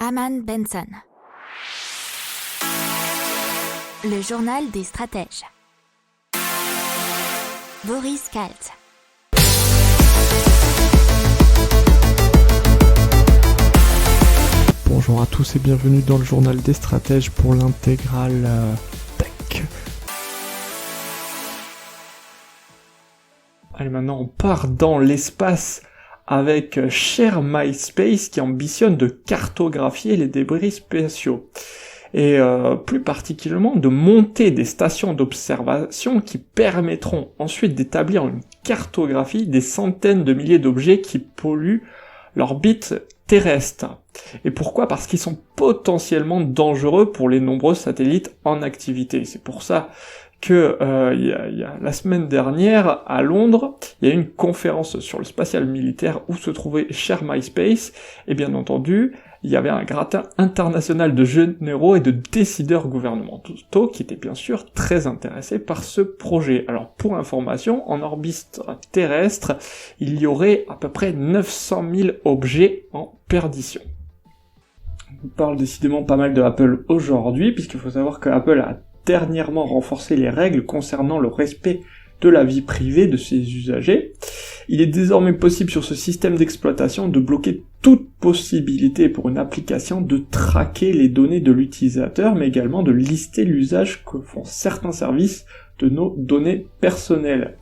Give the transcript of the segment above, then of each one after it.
Aman Benson. Le journal des stratèges. Boris Kalt. Bonjour à tous et bienvenue dans le journal des stratèges pour l'intégrale tech. Allez, maintenant on part dans l'espace avec Share My Space qui ambitionne de cartographier les débris spatiaux. Et plus particulièrement de monter des stations d'observation qui permettront ensuite d'établir une cartographie des centaines de milliers d'objets qui polluent l'orbite terrestre. Et pourquoi ? Parce qu'ils sont potentiellement dangereux pour les nombreux satellites en activité. C'est pour ça que y a la semaine dernière, à Londres, il y a eu une conférence sur le spatial militaire où se trouvait Share My Space, et bien entendu, il y avait un gratin international de généraux et de décideurs gouvernementaux qui étaient bien sûr très intéressés par ce projet. Alors pour information, en orbite terrestre, il y aurait à peu près 900 000 objets en perdition. On parle décidément pas mal de Apple aujourd'hui, puisqu'il faut savoir que Apple a dernièrement renforcé les règles concernant le respect de la vie privée de ses usagers. Il est désormais possible sur ce système d'exploitation de bloquer toute possibilité pour une application de traquer les données de l'utilisateur, mais également de lister l'usage que font certains services de nos données personnelles.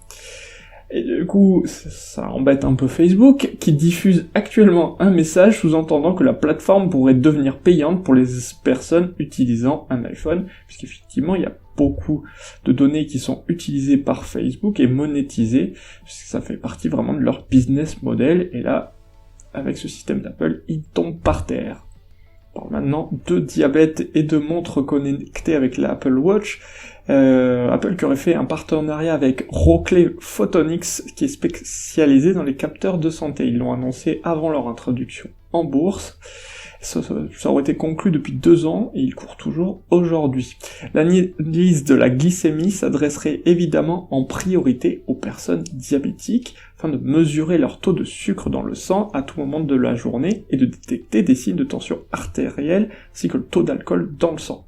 Et du coup, ça embête un peu Facebook, qui diffuse actuellement un message sous-entendant que la plateforme pourrait devenir payante pour les personnes utilisant un iPhone, puisqu'effectivement, il y a beaucoup de données qui sont utilisées par Facebook et monétisées, puisque ça fait partie vraiment de leur business model, et là, avec ce système d'Apple, ils tombent par terre. Alors maintenant, de diabète et de montres connectées avec l'Apple Watch, Apple qui aurait fait un partenariat avec Rockley Photonics qui est spécialisé dans les capteurs de santé. Ils l'ont annoncé avant leur introduction en bourse. Ça aurait été conclu depuis 2 ans et il court toujours aujourd'hui. L'analyse de la glycémie s'adresserait évidemment en priorité aux personnes diabétiques afin de mesurer leur taux de sucre dans le sang à tout moment de la journée et de détecter des signes de tension artérielle ainsi que le taux d'alcool dans le sang.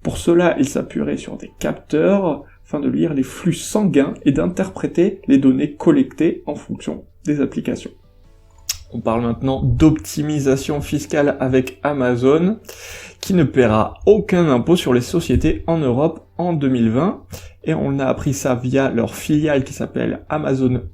Pour cela, il s'appuierait sur des capteurs afin de lire les flux sanguins et d'interpréter les données collectées en fonction des applications. On parle maintenant d'optimisation fiscale avec Amazon, qui ne paiera aucun impôt sur les sociétés en Europe en 2020, et on a appris ça via leur filiale qui s'appelle Amazon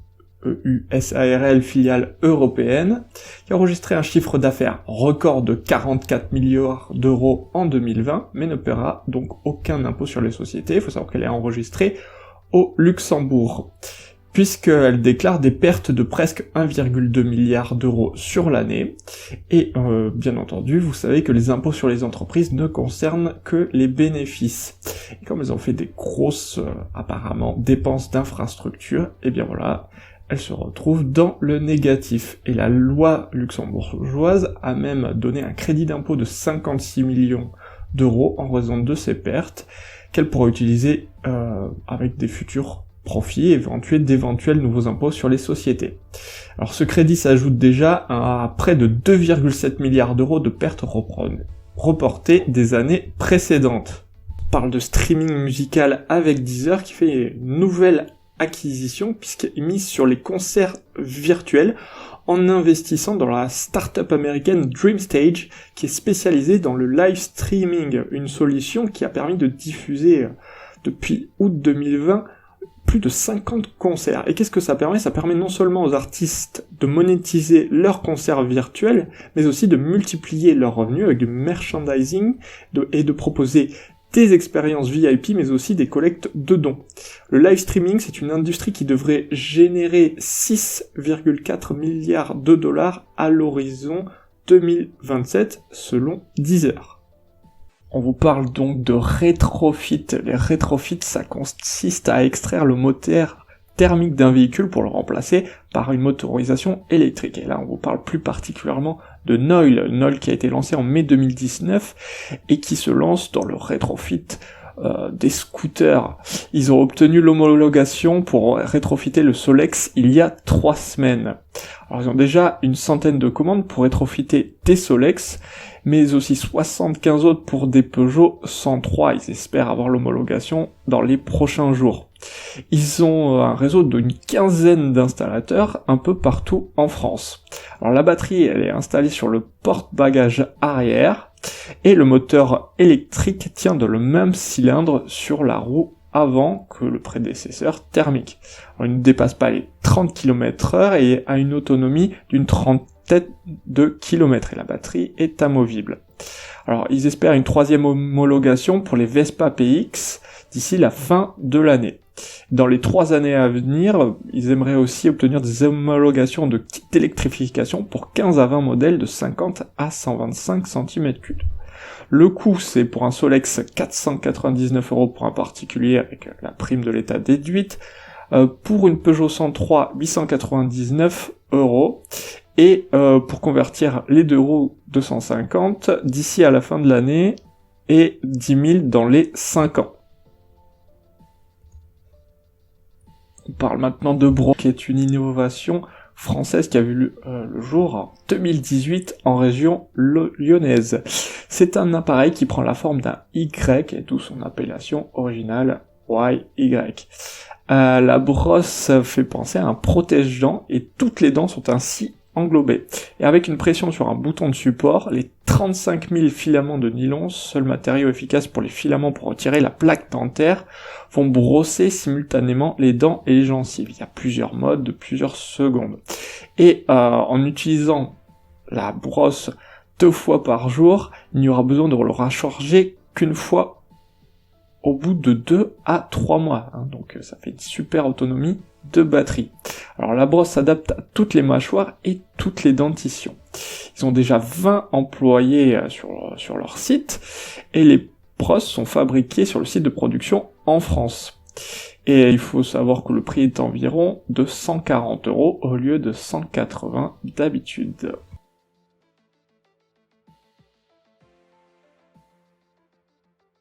EUSARL, filiale européenne, qui a enregistré un chiffre d'affaires record de 44 milliards d'euros en 2020, mais ne paiera donc aucun impôt sur les sociétés. Il faut savoir qu'elle est enregistrée au Luxembourg, puisqu'elle déclare des pertes de presque 1,2 milliard d'euros sur l'année, et bien entendu, vous savez que les impôts sur les entreprises ne concernent que les bénéfices. Et comme elles ont fait des grosses, apparemment, dépenses d'infrastructures, et bien voilà, elles se retrouvent dans le négatif. Et la loi luxembourgeoise a même donné un crédit d'impôt de 56 millions d'euros en raison de ces pertes, qu'elle pourra utiliser avec des futurs profits et d'éventuels nouveaux impôts sur les sociétés. Alors ce crédit s'ajoute déjà à près de 2,7 milliards d'euros de pertes reportées des années précédentes. On parle de streaming musical avec Deezer qui fait une nouvelle acquisition puisqu'elle mise sur les concerts virtuels en investissant dans la start-up américaine DreamStage qui est spécialisée dans le live streaming, une solution qui a permis de diffuser depuis août 2020 plus de 50 concerts. Et qu'est-ce que ça permet ? Ça permet non seulement aux artistes de monétiser leurs concerts virtuels, mais aussi de multiplier leurs revenus avec du merchandising et de proposer des expériences VIP, mais aussi des collectes de dons. Le live streaming, c'est une industrie qui devrait générer 6,4 milliards de dollars à l'horizon 2027, selon Deezer. On vous parle donc de rétrofit. Les rétrofits, ça consiste à extraire le moteur thermique d'un véhicule pour le remplacer par une motorisation électrique. Et là, on vous parle plus particulièrement de Noil qui a été lancé en mai 2019 et qui se lance dans le rétrofit des scooters. Ils ont obtenu l'homologation pour rétrofiter le Solex il y a 3 semaines. Alors ils ont déjà une centaine de commandes pour rétrofiter des Solex, mais aussi 75 autres pour des Peugeot 103. Ils espèrent avoir l'homologation dans les prochains jours. Ils ont un réseau d'une quinzaine d'installateurs un peu partout en France. Alors la batterie, elle est installée sur le porte-bagages arrière, et le moteur électrique tient dans le même cylindre sur la roue avant que le prédécesseur thermique. Alors, il ne dépasse pas les 30 km/h et a une autonomie d'une trentaine de kilomètres, et la batterie est amovible. Alors ils espèrent une 3e homologation pour les Vespa PX d'ici la fin de l'année. Dans les 3 années à venir, ils aimeraient aussi obtenir des homologations de kits d'électrification pour 15 à 20 modèles de 50 à 125 cm3. Le coût, c'est pour un Solex 499 € pour un particulier avec la prime de l'État déduite, pour une Peugeot 103 899 €, et pour convertir les 2 roues 250 d'ici à la fin de l'année, et 10 000 dans les 5 ans. On parle maintenant de Bro, qui est une innovation française qui a vu le jour en 2018 en région lyonnaise. C'est un appareil qui prend la forme d'un Y, et d'où son appellation originale YY. La brosse fait penser à un protège-dents, et toutes les dents sont ainsi englobées. Et avec une pression sur un bouton de support, les 35 000 filaments de nylon, seul matériau efficace pour les filaments pour retirer la plaque dentaire, vont brosser simultanément les dents et les gencives. Il y a plusieurs modes de plusieurs secondes. Et en utilisant la brosse 2 fois par jour, il n'y aura besoin de le recharger qu'une fois au bout de 2 à 3 mois. Donc ça fait une super autonomie de batterie. Alors la brosse s'adapte à toutes les mâchoires et toutes les dentitions. Ils ont déjà 20 employés sur leur site, et les brosses sont fabriquées sur le site de production en France. Et il faut savoir que le prix est environ de 140 € au lieu de 180 d'habitude.